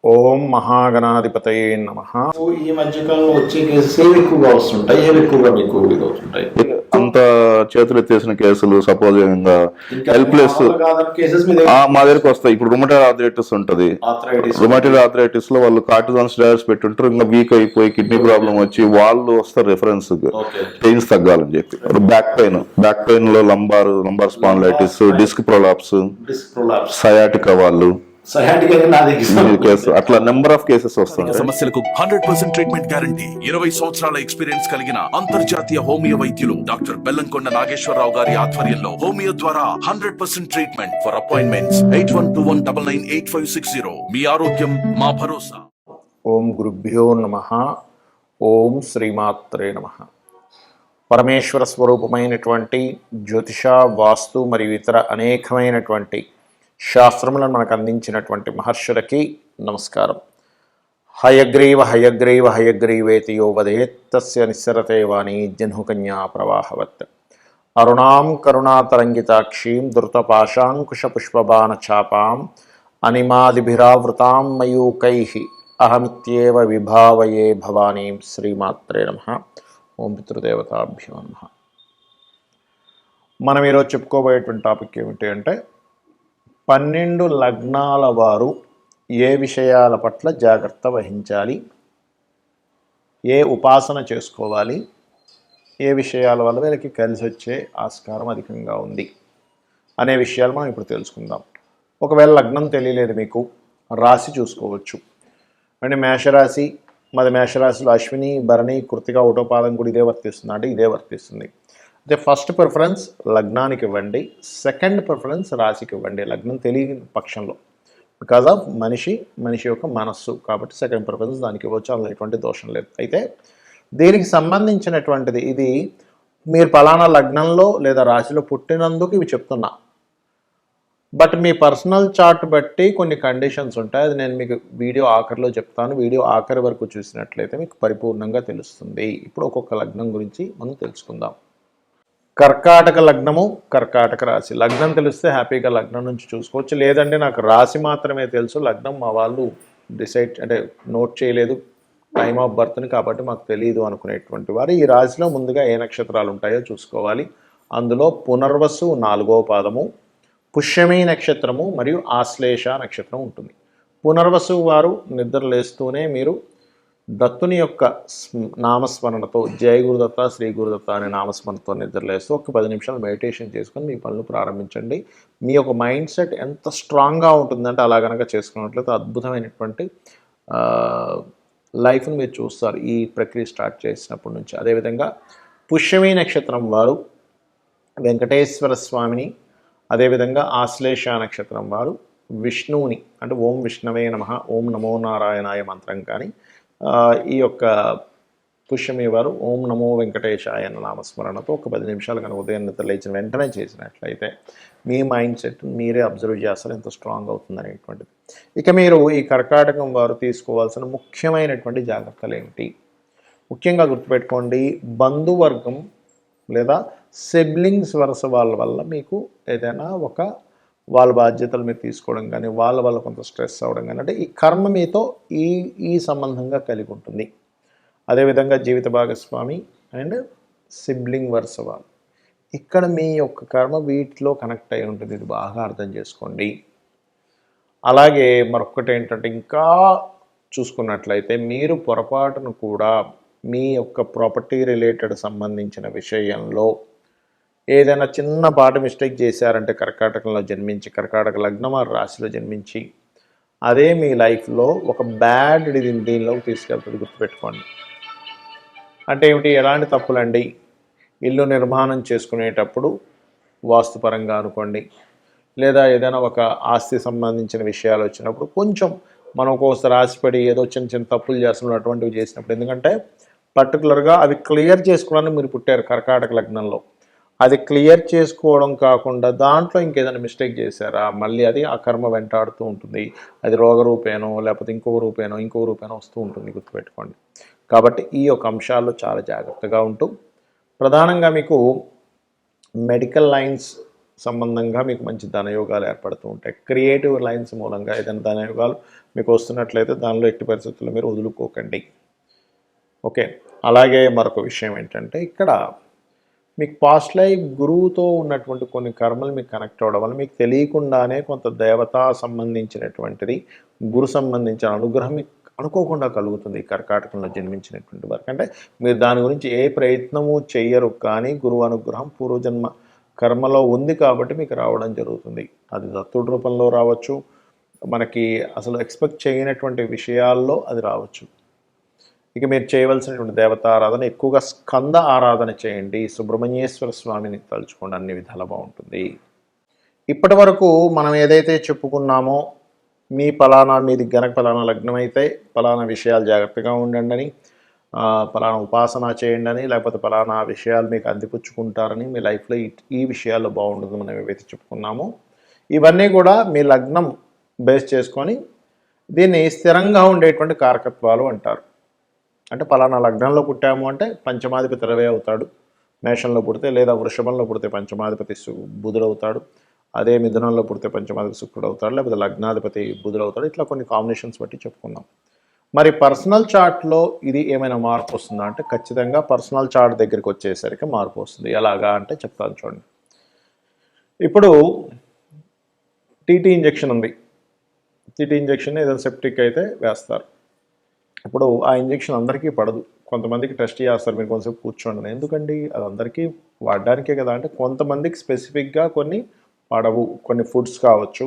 ఓం మహాగణాధిపతయే నమః. ఈ మధ్యకాలంలో వచ్చే కేసెస్ ఏవి ఎక్కువగా వస్తుంటాయి, ఏవి ఎక్కువగా మీకు ఇదవుతుంటాయి? అంత చేతులు ఎత్తేసిన కేసులు సపోజ్ హెల్ప్లెస్ కేసెస్ మా దగ్గరకు వస్తాయి. ఇప్పుడు రుమటైడ్ ఆర్థరైటిస్ ఉంటది. రుమటైడ్ ఆర్థరైటిస్ లో వాళ్ళు కార్టిజాన్ స్టెరాయిడ్స్ పెట్టుంటారు, ఇంకా వీక్ అయిపోయి కిడ్నీ ప్రాబ్లం వచ్చి వాళ్ళు వస్తారు రిఫరెన్స్ పెయిన్స్ తగ్గాలని చెప్పి. బ్యాక్ పెయిన్ లో lumbar spondylitis, disc prolapse, sciatica వాళ్ళు అట్లా నెంబర్ ఆఫ్ కేసెస్ వస్తాయి. సమస్యలకు 100% ట్రీట్మెంట్ గ్యారంటీ. 20 సంవత్సరాల ఎక్స్పీరియన్స్ కలిగిన అంతర్జాతీయ హోమియో వైద్యులు డాక్టర్ బెల్లంకొండ నాగేశ్వరరావు గారి ఆధ్వర్యంలో హోమియో ద్వారా 100% ట్రీట్మెంట్. For appointments 8121998560. మీ ఆరోగ్యం మా భరోసా. ఓం గురుభ్యో నమః. ఓం శ్రీమాత్రే నమః. పరమేశ్వర స్వరూపమైనటువంటి జ్యోతిష, వాస్తు మరియు ఇతర అనేకమైనటువంటి శాస్త్రములను మనకు అందించినటువంటి మహర్షులకి నమస్కారం. హయగ్రీవేతి యో వదేత్ తస్య నిస్సరతే వాణి జహ్నుకన్యా ప్రవాహవత్. అరుణాం కరుణాతరంగితాక్షీం ధృతపాశాంకుశపుష్పబాణచాపాం అనిమాదిభిరావృతాం మయూకైః అహమిత్యేవ విభావయే భవానీం. శ్రీమాత్రే నమః. ఓం పితృదేవతాభ్యో నమః. మనం ఈరోజు చెప్పుకోబోయేటువంటి టాపిక్ ఏమిటి అంటే 12 లగ్నాల వారు ఏ విషయాల పట్ల జాగ్రత్త వహించాలి, ఏ ఉపాసన చేసుకోవాలి, ఏ విషయాల వల్ల వీళ్ళకి కలిసి వచ్చే ఆస్కారం అధికంగా ఉంది అనే విషయాలు మనం ఇప్పుడు తెలుసుకుందాం. ఒకవేళ లగ్నం తెలియలేదు మీకు, రాశి చూసుకోవచ్చు. అంటే మేషరాశి, మాది మేషరాశిలో అశ్విని, భరణి, కృత్తిక, ఉటోపాదం కూడా ఇదే వర్తిస్తుంది అంటే ఇదే వర్తిస్తుంది. అయితే ఫస్ట్ ప్రిఫరెన్స్ లగ్నానికి ఇవ్వండి, సెకండ్ ప్రిఫరెన్స్ రాశికి ఇవ్వండి లగ్నం తెలియని పక్షంలో. బికాజ్ ఆఫ్ మనిషి యొక్క మనస్సు కాబట్టి సెకండ్ ప్రిఫరెన్స్ దానికి ఇవ్వచ్చు, అందులో ఎటువంటి దోషం లేదు. అయితే దీనికి సంబంధించినటువంటిది ఇది మీరు పలానా లగ్నంలో లేదా రాశిలో పుట్టినందుకు ఇవి చెప్తున్నా. బట్ మీ పర్సనల్ చార్ట్ బట్టి కొన్ని కండిషన్స్ ఉంటాయి, అది నేను మీకు వీడియో ఆఖరిలో చెప్తాను. వీడియో ఆఖరి వరకు చూసినట్లయితే మీకు పరిపూర్ణంగా తెలుస్తుంది. ఇప్పుడు ఒక్కొక్క లగ్నం గురించి మనం తెలుసుకుందాం. కర్కాటక లగ్నము, కర్కాటక రాశి. లగ్నం తెలిస్తే హ్యాపీగా లగ్నం నుంచి చూసుకోవచ్చు. లేదంటే నాకు రాశి మాత్రమే తెలుసు, లగ్నం మా వాళ్ళు డిసైడ్ అంటే నోట్ చేయలేదు టైమ్ ఆఫ్ బర్త్ని కాబట్టి మాకు తెలియదు అనుకునేటువంటి వారు ఈ రాశిలో ముందుగా ఏ నక్షత్రాలు ఉంటాయో చూసుకోవాలి. అందులో పునర్వసు 4వ పాదము, పుష్యమి నక్షత్రము మరియు ఆశ్లేష నక్షత్రం ఉంటుంది. పునర్వసు వారు నిద్ర లేస్తూనే మీరు దత్తుని యొక్క నామస్మరణతో జయ గురుదత్త, శ్రీ గురుదత్త అనే నామస్మరణతో నిద్రలేస్తూ ఒక 10 నిమిషాలు మెడిటేషన్ చేసుకొని మీ పనులు ప్రారంభించండి. మీ యొక్క మైండ్ సెట్ ఎంత స్ట్రాంగ్గా ఉంటుందంటే అలా కనుక చేసుకున్నట్లయితే అద్భుతమైనటువంటి లైఫ్ని మీరు చూస్తారు ఈ ప్రక్రియ స్టార్ట్ చేసినప్పటి నుంచి. అదేవిధంగా పుష్యమి నక్షత్రం వారు వెంకటేశ్వర స్వామిని, అదేవిధంగా ఆశ్లేష నక్షత్రం వారు విష్ణువుని అంటే ఓం విష్ణవే నమః, ఓం నమో నారాయణాయ మంత్రం కానీ, ఈ యొక్క పుష్యమి వారు ఓం నమో వెంకటేశాయ అన్న నామస్మరణతో ఒక 10 నిమిషాలు కనుక ఉదయం నిద్ర లేచిన వెంటనే చేసినట్లయితే మీ మైండ్ సెట్ మీరే అబ్జర్వ్ చేస్తారు ఎంత స్ట్రాంగ్ అవుతుంది అనేటువంటిది. ఇక మీరు ఈ కర్కాటకం వారు తీసుకోవాల్సిన ముఖ్యమైనటువంటి జాగ్రత్తలు ఏమిటి? ముఖ్యంగా గుర్తుపెట్టుకోండి, బంధువర్గం లేదా సిబ్లింగ్స్ వరుస వాళ్ళ వల్ల మీకు ఏదైనా వాళ్ళ బాధ్యతలు మీరు తీసుకోవడం కానీ, వాళ్ళ వల్ల కొంత స్ట్రెస్ అవ్వడం కానీ, అంటే ఈ కర్మ మీతో ఈ సంబంధంగా కలిగి ఉంటుంది. అదేవిధంగా జీవిత భాగస్వామి అండ్ సిబ్లింగ్ వరుస వాళ్ళు, ఇక్కడ మీ యొక్క కర్మ వీటిలో కనెక్ట్ అయి ఉంటుంది. ఇది బాగా అర్థం చేసుకోండి. అలాగే మరొకటి ఏంటంటే ఇంకా చూసుకున్నట్లయితే మీరు పొరపాటును కూడా మీ యొక్క ప్రాపర్టీ రిలేటెడ్ సంబంధించిన విషయంలో ఏదైనా చిన్నపాటి మిస్టేక్ చేశారంటే కర్కాటకంలో జన్మించి, కర్కాటక లగ్నం ఆ రాశిలో జన్మించి, అదే మీ లైఫ్లో ఒక బ్యాడ్ దీనిలోకి తీసుకెళ్తుంది. గుర్తుపెట్టుకోండి. అంటే ఏమిటి? ఎలాంటి తప్పులండి? ఇల్లు నిర్మాణం చేసుకునేటప్పుడు వాస్తుపరంగా అనుకోండి, లేదా ఏదైనా ఒక ఆస్తి సంబంధించిన విషయాలు వచ్చినప్పుడు కొంచెం మనం ఒక్కోసారి ఆశపడి ఏదో చిన్న తప్పులు చేస్తున్నాం అటువంటివి చేసినప్పుడు, ఎందుకంటే పర్టికులర్గా అవి క్లియర్ చేసుకోవడానికి మీరు పుట్టారు కర్కాటక లగ్నంలో. అది క్లియర్ చేసుకోవడం కాకుండా దాంట్లో ఇంకేదైనా మిస్టేక్ చేశారా, మళ్ళీ అది ఆ కర్మ వెంటాడుతూ ఉంటుంది. అది రోగరూపేనో లేకపోతే ఇంకో రూపేనో వస్తూ ఉంటుంది. గుర్తుపెట్టుకోండి. కాబట్టి ఈ యొక్క అంశాల్లో చాలా జాగ్రత్తగా ఉంటూ, ప్రధానంగా మీకు మెడికల్ లైన్స్ సంబంధంగా మీకు మంచి ధనయోగాలు ఏర్పడుతూ ఉంటాయి. క్రియేటివ్ లైన్స్ మూలంగా ఏదైనా ధనయోగాలు మీకు వస్తున్నట్లయితే దానిలో ఎట్టి పరిస్థితుల్లో మీరు వదులుకోకండి. ఓకే, అలాగే మరొక విషయం ఏంటంటే ఇక్కడ మీకు పాస్ట్ లైఫ్ గురువుతో ఉన్నటువంటి కొన్ని కర్మలు మీకు కనెక్ట్ అవ్వడం వల్ల మీకు తెలియకుండానే కొంత దేవతా సంబంధించినటువంటిది, గురు సంబంధించిన అనుగ్రహం మీకు అనుకోకుండా కలుగుతుంది ఈ కర్కాటకంలో జన్మించినటువంటి వారికి. అంటే మీరు దాని గురించి ఏ ప్రయత్నము చెయ్యరు, కానీ గురువు అనుగ్రహం పూర్వజన్మ కర్మలో ఉంది కాబట్టి మీకు రావడం జరుగుతుంది. అది దత్తుడి రూపంలో రావచ్చు, మనకి అసలు ఎక్స్పెక్ట్ చేయనటువంటి విషయాల్లో అది రావచ్చు. ఇక మీరు చేయవలసినటువంటి దేవతారాధన ఎక్కువగా స్కంద ఆరాధన చేయండి, సుబ్రహ్మణ్యేశ్వర స్వామిని తలుచుకోండి, అన్ని విధాలు బాగుంటుంది. ఇప్పటి వరకు మనం ఏదైతే చెప్పుకున్నామో మీది గనక ఫలానా లగ్నం అయితే ఫలానా విషయాలు జాగ్రత్తగా ఉండండి అని, ఫలానా ఉపాసన చేయండి అని, లేకపోతే ఫలానా విషయాలు మీకు అందిపుచ్చుకుంటారని, మీ లైఫ్లో ఈ విషయాల్లో బాగుంటుంది మనం ఏవైతే చెప్పుకున్నామో ఇవన్నీ కూడా మీ లగ్నం బేస్ చేసుకొని దీన్ని స్థిరంగా ఉండేటువంటి కారకత్వాలు అంటారు. అంటే ఫలానా లగ్నంలో పుట్టాము అంటే పంచమాధిపతి రవి అవుతాడు మేషంలో పుడితే, లేదా వృషభంలో పుడితే పంచమాధిపతి బుధుడు అవుతాడు, అదే మిథునంలో పుడితే పంచమాధిపతి శుక్రుడు అవుతాడు, లేకపోతే లగ్నాధిపతి బుధుడు అవుతాడు. ఇట్లా కొన్ని కాంబినేషన్స్ బట్టి చెప్పుకున్నాం. మరి పర్సనల్ చార్ట్లో ఇది ఏమైనా మార్పు వస్తుందా అంటే ఖచ్చితంగా పర్సనల్ చార్ట్ దగ్గరికి వచ్చేసరికి మార్పు వస్తుంది. ఎలాగా అంటే చెప్తాను చూడండి. ఇప్పుడు టీటీ ఇంజెక్షన్ ఉంది. టీటీ ఇంజెక్షన్ ఏదైనా సెప్టిక్ అయితే వేస్తారు. ఇప్పుడు ఆ ఇంజెక్షన్ అందరికీ పడదు, కొంతమందికి టెస్ట్ చేస్తారు, మీరు కొంచెంసేపు కూర్చోండి. ఎందుకండి, అది అందరికీ వాడడానికే కదా అంటే కొంతమందికి స్పెసిఫిక్గా కొన్ని పడవు. కొన్ని ఫుడ్స్ కావచ్చు,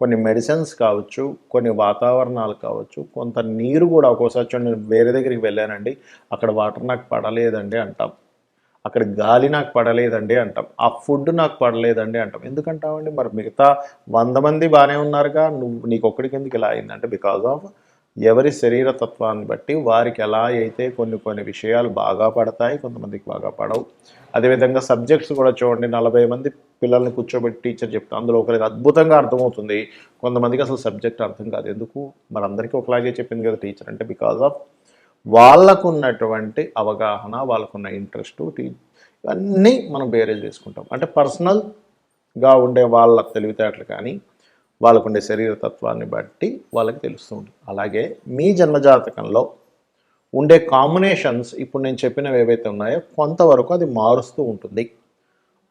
కొన్ని మెడిసిన్స్ కావచ్చు, కొన్ని వాతావరణాలు కావచ్చు, కొంత నీరు కూడా. ఒక్కోసారి చూడండి, నేను వేరే దగ్గరికి వెళ్ళానండి, అక్కడ వాటర్ నాకు పడలేదండి అంటాం, అక్కడ గాలి నాకు పడలేదండి అంటాం, ఆ ఫుడ్ నాకు పడలేదండి అంటాం. ఎందుకంటామండి? మరి మిగతా 100 మంది బాగానే ఉన్నారుగా, నీకు ఒక్కడికి ఎందుకు ఇలా అయిందంటే బికాజ్ ఆఫ్ ఎవరి శరీర తత్వాన్ని బట్టి వారికి ఎలా అయితే కొన్ని విషయాలు బాగా పడతాయి, కొంతమందికి బాగా పడవు. అదేవిధంగా సబ్జెక్ట్స్ కూడా చూడండి, 40 మంది పిల్లల్ని కూర్చోబెట్టి టీచర్ చెప్తా, అందులో ఒకరికి అద్భుతంగా అర్థమవుతుంది, కొంతమందికి అసలు సబ్జెక్ట్ అర్థం కాదు. ఎందుకు? మరి అందరికీ ఒకలాగే చెప్పింది కదా టీచర్ అంటే బికాజ్ ఆఫ్ వాళ్ళకున్నటువంటి అవగాహన, వాళ్ళకున్న ఇంట్రెస్ట్, ఇవన్నీ మనం బేరేజ్ చేసుకుంటాం. అంటే పర్సనల్గా ఉండే వాళ్ళ తెలివితేటలు కానీ వాళ్ళకుండే శరీరతత్వాన్ని బట్టి వాళ్ళకి తెలుస్తుంది. అలాగే మీ జన్మజాతకంలో ఉండే కాంబినేషన్స్ ఇప్పుడు నేను చెప్పినవి ఏవైతే ఉన్నాయో కొంతవరకు అది మారుస్తూ ఉంటుంది.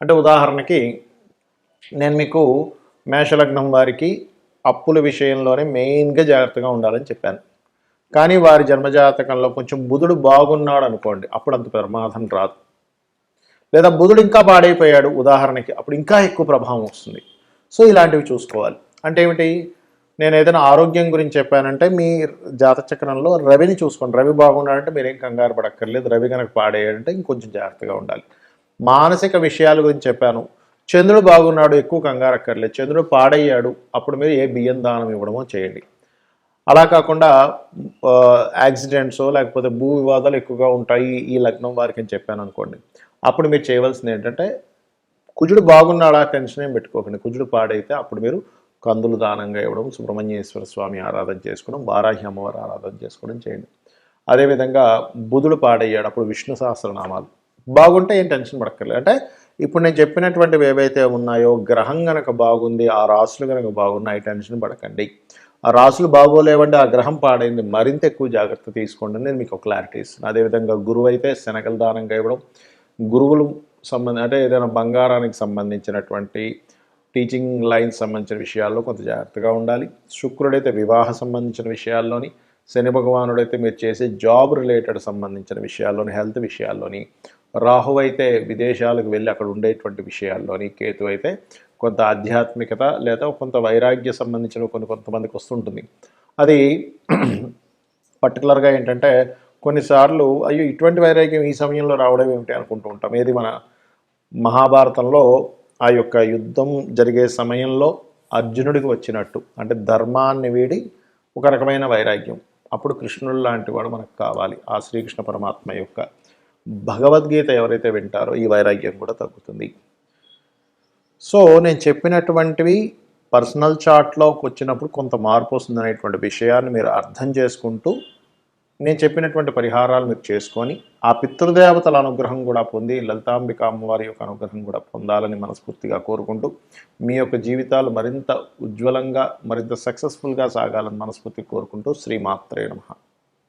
అంటే ఉదాహరణకి నేను మీకు మేషలగ్నం వారికి అప్పుల విషయంలోనే మెయిన్గా జాగ్రత్తగా ఉండాలని చెప్పాను. కానీ వారి జన్మజాతకంలో కొంచెం బుధుడు బాగున్నాడు అనుకోండి, అప్పుడు అంత ప్రమాదం రాదు. లేదా బుధుడు ఇంకా పాడైపోయాడు ఉదాహరణకి, అప్పుడు ఇంకా ఎక్కువ ప్రభావం వస్తుంది. సో ఇలాంటివి చూసుకోవాలి. అంటే ఏమిటి, నేను ఏదైనా ఆరోగ్యం గురించి చెప్పానంటే మీ జాతచక్రంలో రవిని చూసుకోండి. రవి బాగున్నాడంటే మీరేం కంగారు పడక్కర్లేదు. రవి కనుక పాడేయాడంటే ఇంకొంచెం జాగ్రత్తగా ఉండాలి. మానసిక విషయాల గురించి చెప్పాను, చంద్రుడు బాగున్నాడు, ఎక్కువ కంగారు అక్కర్లేదు. చంద్రుడు పాడయ్యాడు, అప్పుడు మీరు ఏ బియ్యం దానం ఇవ్వడమో చేయండి. అలా కాకుండా యాక్సిడెంట్స్ లేకపోతే భూ వివాదాలు ఎక్కువగా ఉంటాయి ఈ లగ్నం వారికి అని చెప్పాను అనుకోండి, అప్పుడు మీరు చేయవలసింది ఏంటంటే కుజుడు బాగున్నాడా టెన్షన్ ఏం పెట్టుకోకండి. కుజుడు పాడైతే అప్పుడు మీరు కందులు దానంగా ఇవ్వడం, సుబ్రహ్మణ్యేశ్వర స్వామి ఆరాధన చేసుకోవడం, వారాహి అమ్మవారి ఆరాధన చేసుకోవడం చేయండి. అదేవిధంగా బుధుడు పాడయ్యాడు, అప్పుడు విష్ణు సహస్రనామాలు బాగుంటే ఏం టెన్షన్ పడక్కర్లేదు. అంటే ఇప్పుడు నేను చెప్పినటువంటివి ఏవైతే ఉన్నాయో గ్రహం కనుక బాగుంది, ఆ రాసులు కనుక బాగున్నాయి, టెన్షన్ పడకండి. ఆ రాసులు బాగోలేవండి, ఆ గ్రహం పాడైంది, మరింత ఎక్కువ జాగ్రత్త తీసుకోండి, నేను మీకు క్లారిటీ ఇస్తున్నాను. అదేవిధంగా గురువు అయితే శనగలు దానంగా ఇవ్వడం, గురువులు అంటే ఏదైనా బంగారానికి సంబంధించినటువంటి టీచింగ్ లైన్స్ సంబంధించిన విషయాల్లో కొంత జాగ్రత్తగా ఉండాలి. శుక్రుడైతే వివాహ సంబంధించిన విషయాల్లోని, శని భగవానుడైతే మీరు చేసే జాబ్ రిలేటెడ్ సంబంధించిన విషయాల్లోని, హెల్త్ విషయాల్లోని, రాహు అయితే విదేశాలకు వెళ్ళి అక్కడ ఉండేటువంటి విషయాల్లోని, కేతు అయితే కొంత ఆధ్యాత్మికత లేదా కొంత వైరాగ్య సంబంధించిన కొంతమందికి వస్తుంటుంది. అది పర్టికులర్గా ఏంటంటే కొన్నిసార్లు అయ్యో ఇటువంటి వైరాగ్యం ఈ సమయంలో రావడం ఏమిటి అనుకుంటూ ఉంటాం. ఏది మన మహాభారతంలో ఆ యొక్క యుద్ధం జరిగే సమయంలో అర్జునుడికి వచ్చినట్టు, అంటే ధర్మాన్ని వీడి ఒక రకమైన వైరాగ్యం. అప్పుడు కృష్ణుడు లాంటి వాడు మనకు కావాలి. ఆ శ్రీకృష్ణ పరమాత్మ యొక్క భగవద్గీత ఎవరైతే వింటారో ఈ వైరాగ్యం కూడా తగ్గుతుంది. సో నేను చెప్పినటువంటివి పర్సనల్ చార్ట్లోకి వచ్చినప్పుడు కొంత మార్పు వస్తుంది అనేటువంటి విషయాన్ని మీరు అర్థం చేసుకుంటూ నేను చెప్పినటువంటి పరిహారాలు మీరు చేసుకొని ఆ పితృదేవతల అనుగ్రహం కూడా పొంది లలితాంబిక అమ్మవారి యొక్క అనుగ్రహం కూడా పొందాలని మనస్ఫూర్తిగా కోరుకుంటూ మీ యొక్క జీవితాలు మరింత ఉజ్వలంగా మరింత సక్సెస్ఫుల్గా సాగాలని మనస్ఫూర్తిగా కోరుకుంటూ శ్రీమాత్రే నమః.